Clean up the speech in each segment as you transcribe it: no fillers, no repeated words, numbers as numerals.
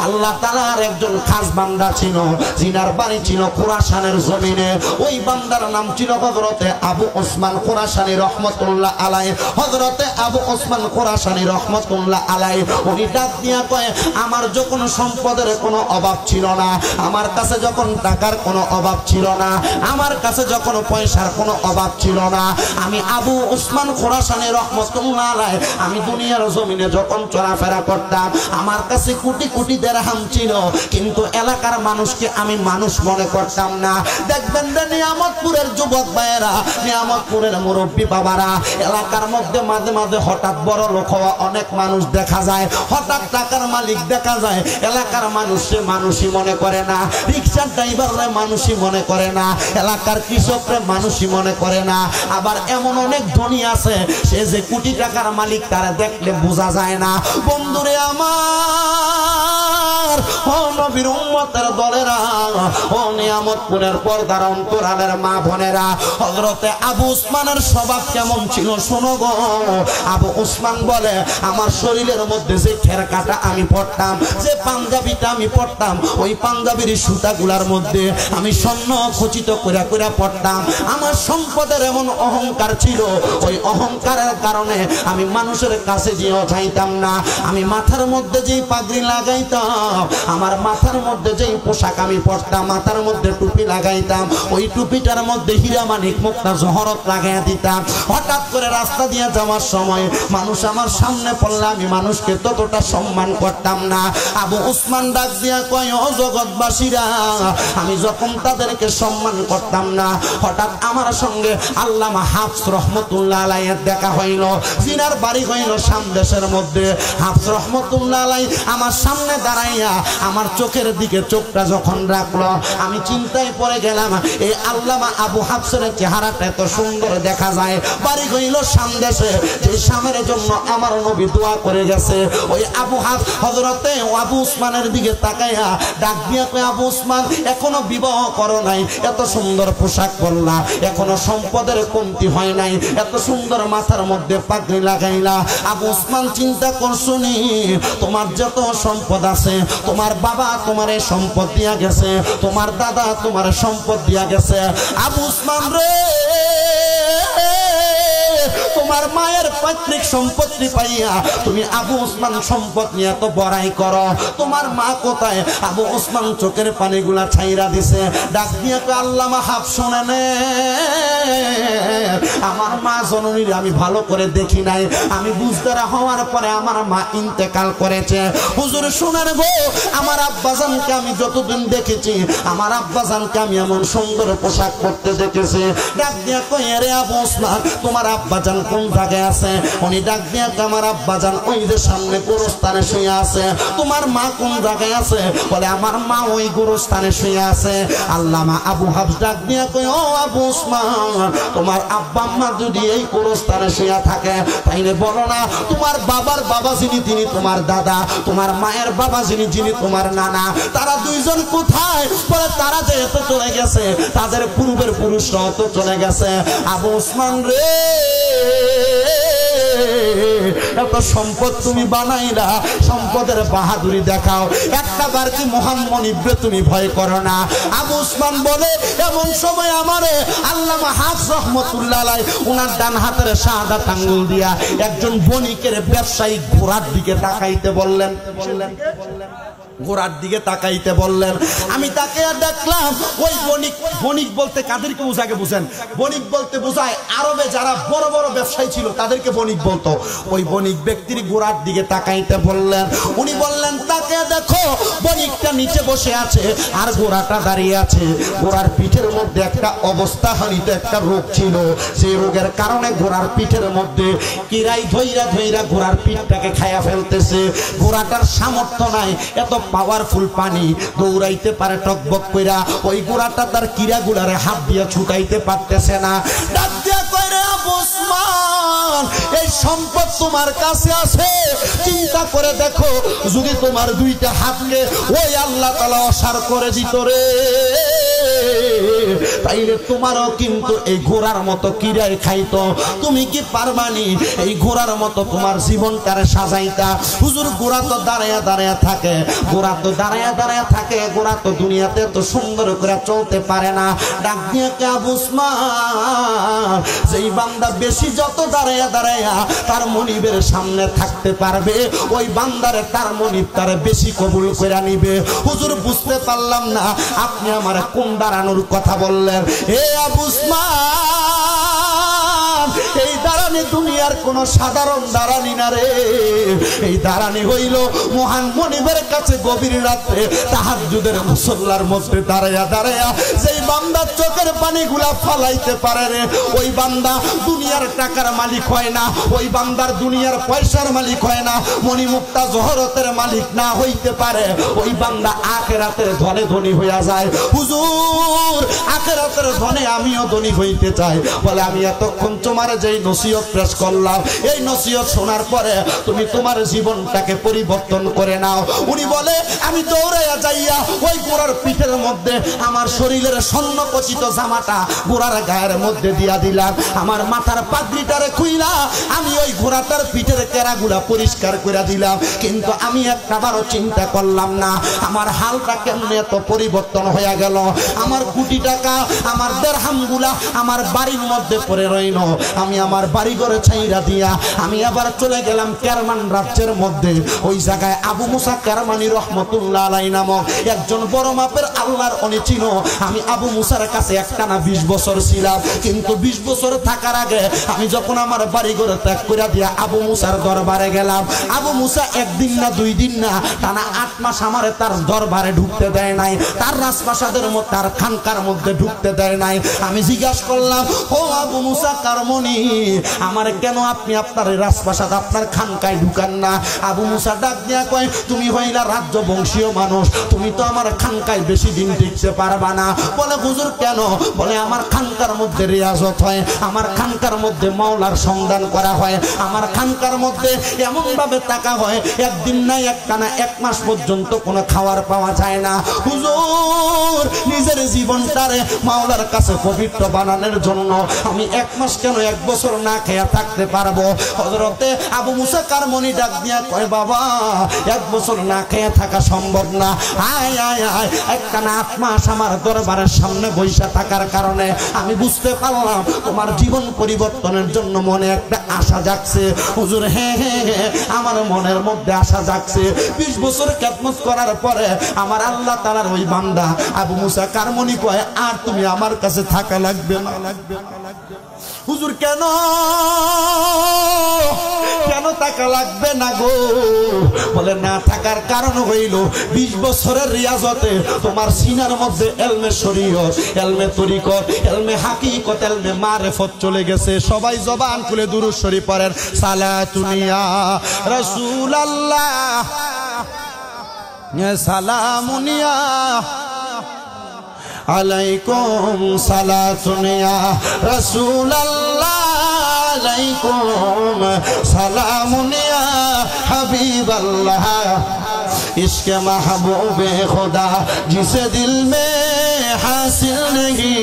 আল্লাহ তাআলার একজন খাস বান্দা ছিল, জিনার বাড়ি ছিল খোরাসানের জমিনে। ওই বান্দার নাম ছিল হযরতে আবু ওসমান খোরাসানী রহমতুল্লাহ আলাইহি। হযরতে আবু ওসমান খোরাসানী রহমতুল্লাহ আলাইহি উনি ডাক দিয়া কয়, আমার যখন সম্পদের কোনো অভাব ছিল না, আমার কাছে যখন টাকার কোনো অভাব ছিল না, আমার কাছে যখন পয়সার কোনো অভাব ছিল না, আমি আবু ওসমান খোরাসানী রহমতুল্লাহ আলাইহি আমি দুনিয়ার জমিনে যখন চলাফেরা করতাম, আমার কাছে কোটি কোটি দিরহাম ছিল, কিন্তু এলাকার মানুষকে আমি মানুষ মনে করতাম না। দেখবেন রে নিয়ামতপুরের যুবক ভাইয়েরা, নিয়ামতপুরের মুরব্বী বাবারা, এলাকার মধ্যে মাঝে মাঝে হঠাৎ বড় লোক হওয়া অনেক মানুষ দেখা যায়, হঠাৎ টাকার মালিক দেখা যায়, এলাকার মানুষে মানুষই মনে করে না, রিক্সার ড্রাইভাররা মানুষই মনে করে না, এলাকার কৃষকরা মানুষই মনে করে না। আবার এমন অনেক ধনী আছে, সে যে কোটি টাকার মালিক তারা দেখলে বোঝা যায় না। বন্ধুরে আমার, ও নবীর উম্মতের দলেরা, ও নিয়ামতপুরের পর্দার অন্তরালের মা বোনেরা, হযরতে আবু ওসমানের স্বভাব কেমন ছিল শোনো গো। আবু ওসমান বলে, আমার শরীরের মধ্যে যে খেরকাটা আমি পড়তাম, যে পাঞ্জাবিটা আমি পড়তাম, ওই পাঞ্জাবির সুতাগুলার মধ্যে আমি স্বর্ণ খচিত করে করে পড়তাম। আমার সম্পদের এমন অহংকার ছিল, ওই অহংকারের কারণে আমি মানুষের কাছে যেও চাইতাম না। আমি মাথার মধ্যে যেই পাগড়ি লাগাইতাম, আমার মাথার মধ্যে যেই পোশাক আমি পরতাম, মাথার মধ্যে টুপি লাগাইতাম, ওই টুপিটার মধ্যে হীরা মানিক মুক্তা জহরত লাগাইয়া দিতাম। হঠাৎ করে রাস্তা দিয়ে যাওয়ার সময় মানুষ আমার সামনে পড়লে আমি মানুষকে ততটা সম্মান করতাম না। আবু ওসমান ডাক দিয়া কয়, ও জগৎবাসীরা, আমি যখন তাদেরকে সম্মান করতাম না, হঠাৎ আমার সঙ্গে আল্লামা হাফস রহমতুল্লাহ আলাইহির দেখা হইল। জিনার বাড়ি হইল সামদেশের মধ্যে। হাফস রহমতুল্লাহ আলাইহি আমার সামনে দাঁড়াইয়া আমার চোখের দিকে চোখটা যখন রাখলো, আমি চিন্তায় পড়ে গেলাম, এই আল্লামা আবু হাফসের চেহারাটা এত সুন্দর দেখা যায়। বাড়ি হইল সামদেশে, যে সামের জন্য আমার নবী দোয়া করে গেছে। ওই আবু হাফস হযরতে আবু ওসমানের দিকে তাকাইয়া ডাক দিয়া কয়, আবু ওসমান, এখনো বিবাহ করো নাই, এত সুন্দর পোশাক পরলা, এখনো সম্পদের কমতি হয় নাই, এত সুন্দর মাথার মধ্যে পাগড়ি লাগাইলা। আবু ওসমান চিন্তা করছো নি, তোমার যত সম্পদ আছে, তোমার বাবা তোমার এই সম্পদ দিয়া গেছে, তোমার দাদা তোমার সম্পদ দিয়া গেছে। আবু ওসমান রে, তোমার মায়ের পৈতৃক সম্পত্তি পাইয়া তুমি আবু ওসমান সম্পদ নিয়ে তো বড়াই করো, তোমার মা কোথায়? আবু ওসমান চোখের পানিগুলা ছাইরা দিছে। ডাক দিয়ে তো আল্লামা হাফস শোনেন, আমার মা জননীর আমি ভালো করে দেখি নাই, আমি বুঝদারা হওয়ার পরে আমার মা ইন্তেকাল করেছে। হুজুর শুনেন গো, আমার আব্বাজানকে আমি যতদিন দেখেছি, আমার আব্বাজানকে আমি এমন সুন্দর পোশাক পরতে দেখেছি। ডাক দিয়া কই, রে আবু ওসমান, তোমার আব্বাজান কোন জায়গায় আছে? উনি ডাক দিয়া আমার আব্বাজান ওই যে সামনে গোরস্থানে শুয়ে আছে। তোমার মা কোন জায়গায় আছে? বলে আমার মা ওই গোরস্থানে শুয়ে আছে। আল্লামা আবু হাফস ডাক দিয়া কই, ও আবু ওসমান, তোমার আব্বা আম্মা যদি এই গোরস্থানে শুয়ে থাকে, তাইলে বলো না তোমার বাবার বাবা যিনি তিনি তোমার দাদা, তোমার মায়ের বাবা যিনি তোমার নানা, তারা দুইজন কোথায়? বলে তারা যেহেতু চলে গেছে, তাদের পূর্বের পুরুষরাও তো চলে গেছে। আবু ওসমান রে, এত সম্পদ তুমি বানাইলা, সম্পদের বাহাদুরি দেখাও, একটা বার কি মহান মনিবরে তুমি ভয় করো না? আবু ওসমান বলে, এমন সময় আমারে আল্লামা হাফস রহমতুল্লাহ আলাইহি উনার ডান হাতের শাহাদাত আঙ্গুল দিয়া একজন বণিকের ব্যবসায়ী ঘোড়ার দিকে তাকাইতে বললেন, ঘোড়ার দিকে তাকাইতে বললেন। আমি তাকে দেখলাম, ওই বণিক, বণিক বলতে কাদেরকে বোঝাকে বুঝেন? বণিক বলতে বোঝায় আরবে যারা বড় বড় ব্যবসায়ী ছিল তাদেরকে বণিক বলতো। ওই বণিক ব্যক্তির ঘোড়ার দিকে তাকাইতে বললেন। উনি বললেন, তাকে দেখো, বণিকটা নিচে বসে আছে আর ঘোড়াটা দাঁড়িয়ে আছে। ঘোড়ার পিঠের মধ্যে একটা অবস্থাহানিত একটা রোগ ছিল, সেই রোগের কারণে ঘোড়ার পিঠের মধ্যে কিরাই ধইরা ধইরা ঘোড়ার পিঠটাকে খাইয়া ফেলতেছে। ঘোড়াটার সামর্থ্য নাই, এত পাওয়ারফুল পানি দৌড়াইতে পারে টকবক কইরা, ওই ঘোড়াটা তার কিরাগুলারে হাত দিয়ে ছুটাইতে পারতেছে না। ডাক দিয়া কইরে, আবু ওসমান, এই সম্পদ তোমার কাছে আছে, চিন্তা করে দেখো, যদি তোমার দুইটা হাতকে ওই আল্লাহ তাআলা অসার করে দিত রে, তাইলে তোমারও কিন্তু এই ঘোড়ার মতো কিরায় খাইতো। তুমি কি পারবানি এই ঘোড়ার মতো তোমার জীবনটারে সাজাইতা? হুজুর ঘোড়া তো দাঁড়ায়া দাঁড়ায়া থাকে, ঘোড়া তো দাঁড়ায়া দাঁড়ায়া থাকে, ঘোড়া তো দুনিয়াতে তো সুন্দর করে চলতে পারে না। ডাক দিয়ে কে আবু উসমান, যেই বান্দা বেশি যত দাঁড়ায়া দাঁড়ায়া তার মনিবের সামনে থাকতে পারবে, ওই বান্দারে তার মনিব তারে বেশি কবুল করে নিবে। হুজুর বুঝতে পারলাম না আপনি আমার কোন দাঁড়ানোর কথা বললেন। হে আবু উসমান, এই দাঁড়ানি দুনিয়ার কোন সাধারণ দাঁড়ানি না রে। এই দাঁড়ানি হইল মহান মনিবের কাছে গভীর রাত্রে তাহাজ্জুদের মুসল্লার মধ্যে দাঁড়ায়া দাঁড়ায়া যেই বান্দা চোখের পানিগুলা ফালাইতে পারে রে, ওই বান্দা দুনিয়ার টাকার মালিক হয় না, ওই বান্দার দুনিয়ার পয়সার মালিক হয় না, মণিমুক্তা জহরতের মালিক না হইতে পারে, ওই বান্দা আখিরাতের ধনে ধনী হইয়া যায়। হুজুর আখিরাতের ধনে আমিও ধনী হইতে চাই। বলে আমি এতক্ষণ তোমার যেই নসিহত পেশ করলাম, এই নসিহত শোনার পরে তুমি তোমার জীবনটাকে পরিবর্তন করে নাও। উনি বলে আমি দৌড়াইয়া যাইয়া ওই ঘোড়ার পিঠের মধ্যে আমার শরীরের স্বর্ণকচিত জামাটা ঘোড়ার গায়ের মধ্যে দিয়া দিলাম, আমার মাথার পাগড়িটারে খুইলা আমি ওই ঘোড়াটার পিঠের কেরাগুলা পরিষ্কার করে দিলাম। কিন্তু আমি একবারও চিন্তা করলাম না আমার হালটা কেমনে এত পরিবর্তন হয়ে গেল। আমার কোটি টাকা, আমার দেড়হামগুলা আমার বাড়ির মধ্যে পড়ে রইল। আমি আমার বাড়ি ঘরে ছাইরা দিয়া আমি আবার চলে গেলাম কেরমান রাজ্যের মধ্যে। ওই জায়গায় আবু মুসা কেরমানি রহমতুল্লাহ আলাইহি নামক একজন বড় মাপের আল্লাহর অলি ছিল। আমি আবু মুসার কাছে একটানা 20 বছর ছিলাম। কিন্তু 20 বছর থাকার আগে আমি যখন আমার বাড়ি ঘরে ত্যাগ করে দিয়া আবু মুসার দরবারে গেলাম, আবু মুসা একদিন না 2 দিন না টানা 8 মাস আমারে তার দরবারে ঢুকতে দেয় নাই, তার রাজপ্রাসাদের মধ্যে তার খানকার মধ্যে ঢুকতে দেয় নাই। আমি জিজ্ঞাসা করলাম, ও আবু মুসা কারমনি, আমার কেন আপনি আপনার রাজপ্রাসাদ আপনার খানকায় ঢুকান না? আবু মুসা ডাক দিয়া কয়, তুমি হইলা রাজ্য বংশীয় মানুষ, তুমি তো আমার খানকায় বেশি দিন টিকতে পারবা না। বলে হুজুর কেন? বলে আমার খানকার মধ্যে রিয়াজত হয়, আমার খানকার মধ্যে মাওলার সন্ধান করা হয়, আমার খানকার মধ্যে এমন ভাবে টাকা হয় একদিন নাই একটানা 1 মাস পর্যন্ত কোনো খাবার পাওয়া যায় না। হুজুর নিজের জীবনটারে মাওলার কাছে পবিত্র বানানোর জন্য আমি 1 মাস কেন 1 বছর না খেয়ে থাকতে পারবো? হযরতে আবু মুসা কারমনি ডাক দিয়া কয়, বাবা 1 বছর না খেয়ে থাকা সম্ভব না। আয় আয় আয়, একটানা 8 মাস আমার দরবারের সামনে বৈশা থাকার কারণে আমি বুঝতে পারলাম তোমার জীবন পরিবর্তনের জন্য মনে একটা আশা জাগছে। হুজুর হ্যাঁ হ্যাঁ হ্যাঁ, আমার মনের মধ্যে আশা জাগছে। 20 বছর খেদমত করার পরে আমার আল্লাহ তাআলার ওই বান্দা আবু মুসা কারমনি কয়, আর তুমি আমার কাছে থাকা লাগবে না। হুজুর কেন কেন টাকা লাগবে না গো? বলে না থাকার কারণ হইল 20 বছরের রিয়াজতে তোমার সিনার মধ্যে এলমে শরীয়ত, এলমে তরিকত, এলমে হাকিকত, এলমে মারিফত চলে গেছে। সবাই জবান খুলে দুরূদ শরীফ পড়েন, সালাতুনিয়া রাসূলুল্লাহ সালামুনিয়া আলাইকুম, সালাতুনিয়া রাসূলুল্লাহ আলাইকুম, সালামুনিয়া হাবিবাল্লাহ। इश्क़ महबूबे खुदा जिसे दिल में हासिल नहीं,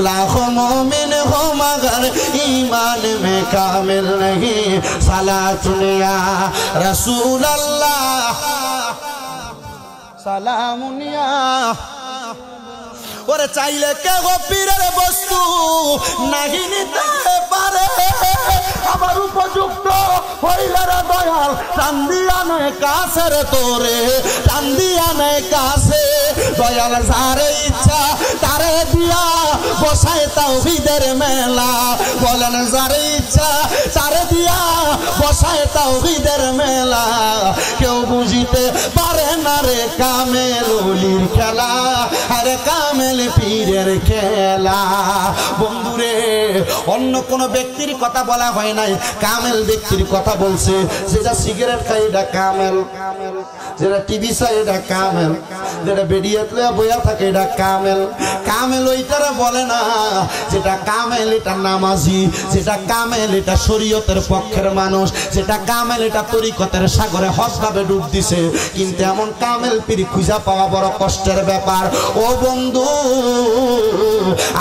लाखों मोमिन हो मगर ईमान में कामिल नहीं, सलातुनिया रसूल अल्लाह सलामुनिया। ওরে চাইলে কে গো পীরের বস্তু নাহি নিতে পারে, আবার উপযুক্ত হইলে রে দয়াল চান্দিয়ানে কাছে রে তোরে, চান্দিয়ানে কাছে দয়াল যারে ইচ্ছা তারে দিয়া বসায় তাওহীদের মেলা। বলেন যারে ইচ্ছা তারে দিয়া বসায় তাওহীদের মেলা। কেউ বুঝিতে পারে না রে কামেল ওলির খেলা, আরে কামেল পীরের খেলা। বন্ধুরে অন্য কোন ব্যক্তির কথা বলা হয় নাই, কামেল ব্যক্তির কথা বলছে। যেটা সিগারেট খায় এটা কামেল, যেটা টিভি চায় এটা কামেল, যেটা বেডিয়াতে বইয়া থাকে এটা কামেল। কামেল ওইটারে বলে না, যেটা কামেল এটা নামাজি, যেটা কামেল এটা শরীয়তের পক্ষের মানুষ, যেটা কামেল এটা তরিকতের সাগরে হজভাবে ডুব দিছে। কিন্তু এমন কামেল পীর খুঁজা পাওয়া বড় কষ্টের ব্যাপার। ও বন্ধু,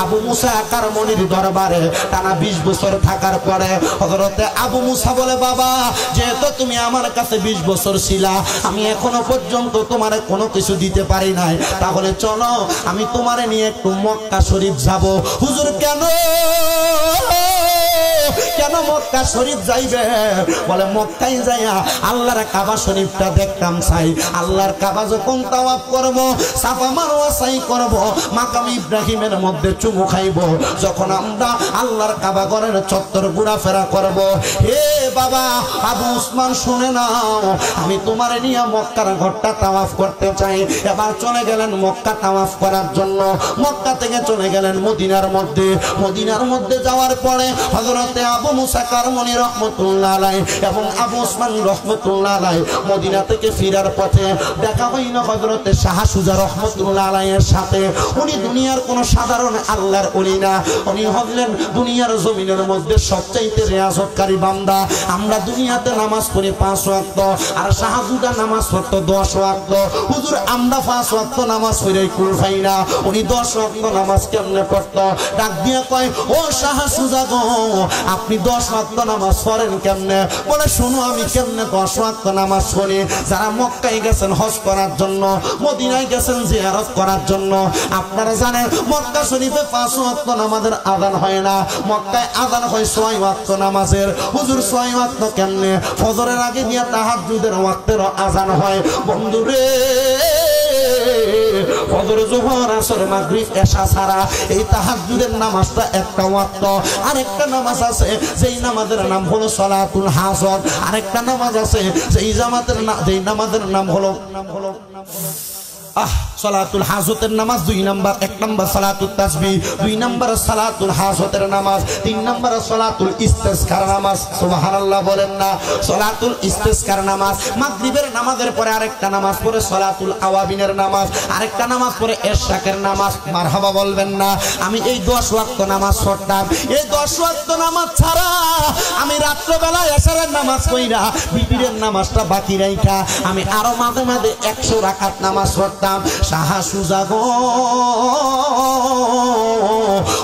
আবু মুসা কারমনির দরবারে টানা 20 বছর থাকার পরে হযরতে আবু মুসা বলে, বাবা যেহেতু তুমি আমার কাছে 20 বছর ছিলা, আমি এখনো পর্যন্ত তোমারে কোনো কিছু দিতে পারি নাই, তাহলে চলো আমি তোমারে নিয়ে একটু মক্কা শরীফ যাব। হুজুর কেন কেন মক্কা শরীফ যাইবে? বলে মক্কায় যাইয়া আল্লাহর কাবা শরীফটা দেখতাম চাই। আল্লাহর কাবা যখন তাওয়াফ করব, সাফা মারওয়া সাই করব, মাকাম ইব্রাহিমের মধ্যে চুমু খাইব, যখন আমরা আল্লাহর কাবা ঘরের চত্বর ঘোরাফেরা করব, হে বাবা আবু উসমান শুনে নাও, আমি তোমার নিয়ে মক্কার ঘরটা তাওয়াফ করতে চাই। এবার চলে গেলেন মক্কা তাওয়াফ করার জন্য। মক্কা থেকে চলে গেলেন মদিনার মধ্যে। মদিনার মধ্যে যাওয়ার পরে হযরতে আবু মুসা কারমনি রহমাতুল্লাহ আলাইহি এবং আবু উসমান রহমাতুল্লাহ আলাইহি মদিনা থেকে ফেরার পথে দেখা হইল হযরতে শাহ সুজা রহমাতুল্লাহ আলাইহির সাথে। উনি দুনিয়ার কোন সাধারণ আল্লাহর ওলি না, উনি হলেন দুনিয়ার জমিনের মধ্যে সবচাইতে রিয়াজতকারী বান্দা। আমরা দুনিয়াতে নামাজ পড়ি 5 ওয়াক্ত, আর শাহ সুজা নামাজ পড়তো 10 ওয়াক্ত। হুজুর আমরা 5 ওয়াক্ত নামাজ পড়াই কুল পাই না, উনি 10 ওয়াক্ত নামাজ কেমনে পড়তো? ডাক দিয়ে কয়, ও শাহ সুজা গো, আপনি 10 ওয়াক্ত নামাজ পড়েন কেমনে? বলে শোনো আমি কেমনে 10 ওয়াক্ত নামাজ পড়ি। যারা মক্কায় গেছেন হজ করার জন্য, মদিনায় গেছেন জিয়ারত করার জন্য, আপনারা জানেন মক্কা শরীফে 5 ওয়াক্ত নামাজের আযান হয় না, মক্কায় আযান হয় 6 ওয়াক্ত নামাজের। হুজুর 6 ওয়াক্ত কেমনে? ফজরের আগে দিয়া তাহাজ্জুদের ওয়াক্তের আযান হয়। বন্ধুরে, ফজর, যোহর, আসর, মাগরিব, এশা ছাড়া এই তাহাজ্জুদের নামাজটা একটা ওয়াক্ত। আরেকটা নামাজ আছে যেই নামাজের নাম হলো সালাতুল হাজত। আরেকটা নামাজ আছে যেই নামাজের নাম হলো সালাতুল হাজতের নামাজ 2 নাম্বার। 1 নাম্বার সালাতুল তাসবিহ, 2 নাম্বার সালাতুল হাজতের নামাজ, 3 নাম্বার সালাতুল ইস্তিসকার নামাজ। সুবহানাল্লাহ বলেন না? সালাতুল ইস্তিসকার নামাজ। মাগরিবের নামাজের পরে আরেকটা নামাজ পড়ে সালাতুল আওয়াবিনের নামাজ, আরেকটা নামাজ পড়ে ইশরাকের নামাজ। মারহাবা বলবেন না? আমি এই 10 ওয়াক্ত নামাজ পড়তাম। এই 10 ওয়াক্ত নামাজ ছাড়া আমি রাত্রবেলা এশারের নামাজ পড়া বিবিরের নামাজটা বাকি রাইখা আমি আরো মাঝে মাঝে 100 রাকাত নামাজ পড়তাম। শাহ সুজা গো,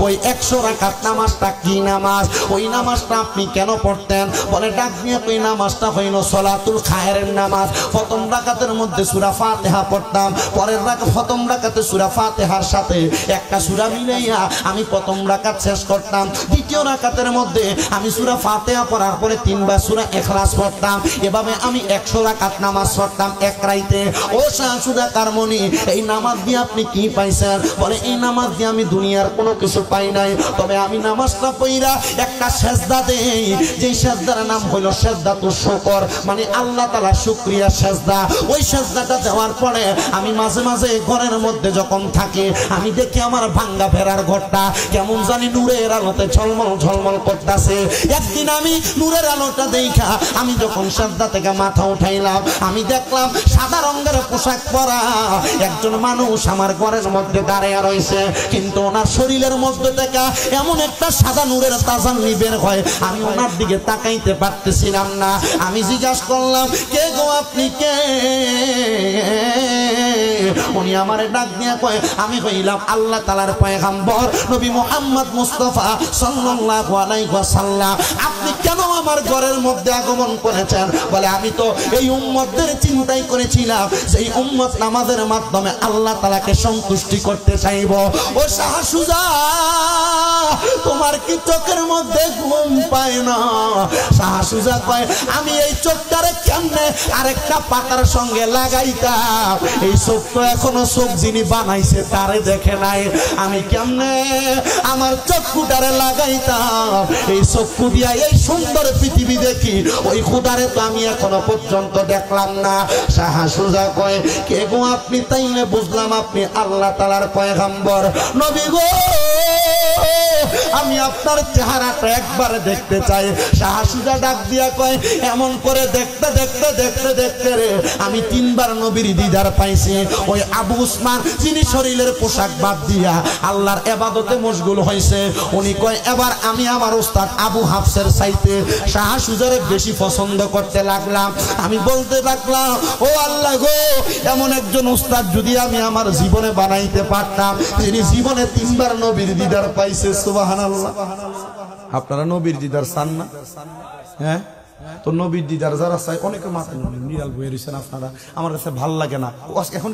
ওই 100 রাকাত নামাজটা কি নামাজ? ওই নামাজটা আপনি কেন পড়তেন? বলে ডাক দিয়ে ওই নামাজটা হইল সালাতুল খায়রের নামাজ। প্রথম রাকাতের মধ্যে সূরা ফাতিহা পড়তাম, পরের প্রথম রাকাতে সূরা ফাতিহার সাথে একটা সূরা মিলাইয়া আমি প্রথম রাকাত শেষ করতাম। দ্বিতীয় রাকাতের মধ্যে আমি সূরা ফাতিহা পড়ার পরে 3 বার সূরা ইখলাস পড়তাম। এভাবে আমি 100 রাকাত নামাজ পড়তাম এক রাইতে। ও শাহ সুজা কারমনি, এই নামাজ দিয়ে আপনি কি পাইছেন? বলে এই নামাজ দিয়ে আমি দুনিয়ার কোনো কিছু পাই নাই, তবে আমি নামাজটা পড়া একটা সেজদা দেই, যেই সেজদার নাম হলো সেজদাতুল শুকর, মানে আল্লাহ তাআলা শুকরিয়া সেজদা। ওই সেজদাটা দেওয়ার পরে আমি মাঝে মাঝে ঘরের মধ্যে যখন থাকি আমি দেখি আমার ভাঙ্গা ফেরার ঘরটা কেমন জানি নূরের আলোতে ঝলমল ঝলমল করতেছে। একদিন আমি নূরের আলোটা দেখা আমি যখন সেজদা থেকে মাথা উঠাইলাম, আমি দেখলাম সাদা রঙের পোশাক পরা একজন মানুষ আমার ঘরের মধ্যে দাঁড়িয়ে রয়েছে, কিন্তু ওনার শরীরের মধ্যে থেকে এমন একটা সাদা নূরের তাজাল্লি বের হয়, আমি ওনার দিকে তাকাইতে পারতেছিলাম না। আমি জিজ্ঞাসা করলাম, কে গো আপনি কে? উনি আমারে ডাক দিয়ে কয়, আমি হইলাম আল্লাহ তাআলার পয়গম্বর নবী মুহাম্মদ মুস্তাফা সাল্লাল্লাহু আলাইহি ওয়াসাল্লাম। আপনি কেন আমার ঘরের মধ্যে আগমন করেছেন? বলে আমি তো এই উম্মতদের চিন্তাই করেছিলাম যে এই উম্মত নামাজের মাধ্যমে আল্লাহ তাআলাকে সন্তুষ্টি করতে চাইব। ও শাহ সুজা, তোমার কি চোখের মধ্যে ঘুম পায় না? শাহ সুজা কয়, আমি এই চোখটারে কেমনে আরেকটা পাতার সঙ্গে লাগাইতাম? এই চোখ তো এখনো চোখ যিনি বানাইছে তারে দেখে নাই, আমি কেমনে আমার চক্ষুটারে লাগাইতাম? এই চক্ষু দিয়া এই সুন্দর পৃথিবী দেখি, ওই খুদারে তো আমি এখনো পর্যন্ত দেখলাম না। শাহ সুজা কয়, কে গো আপনি? তাইলে বুঝলাম আপনি আল্লাহ তাআলার পয়গম্বর নবী গো, আমি আপনার চেহারাটা একবার দেখতে চাই। শাহ সুজা ডাক দিয়া কয়, এমন করে দেখতে দেখতে দেখতে দেখতে রে আমি 3 বার নবীর দিদার পাইছি। ওই আবু আবু উসমান যিনি শরীরের পোশাক বাদ দিয়া আল্লাহর ইবাদতে মশগুল হয়েছে, উনি কয় এবার আমি আমার উস্তাদ আবু হাফসের চাইতে শাহ সুজারে বেশি পছন্দ করতে লাগলাম। আমি বলতে লাগলাম, ও আল্লাহ গো, এমন একজন উস্তাদ যদি আমি আমার জীবনে বানাইতে পারতাম, যিনি জীবনে 3 বার নবীর দিদার পাইছে। সুবহানাল্লাহ। আপনারা নবীর দিদার চান না? হ্যাঁ, তো নবীর দিদার যারা চাই অনেকে মাথা নিরাল বয়ে রয়েছেন আপনারা, আমার কাছে ভাল লাগে না এখন।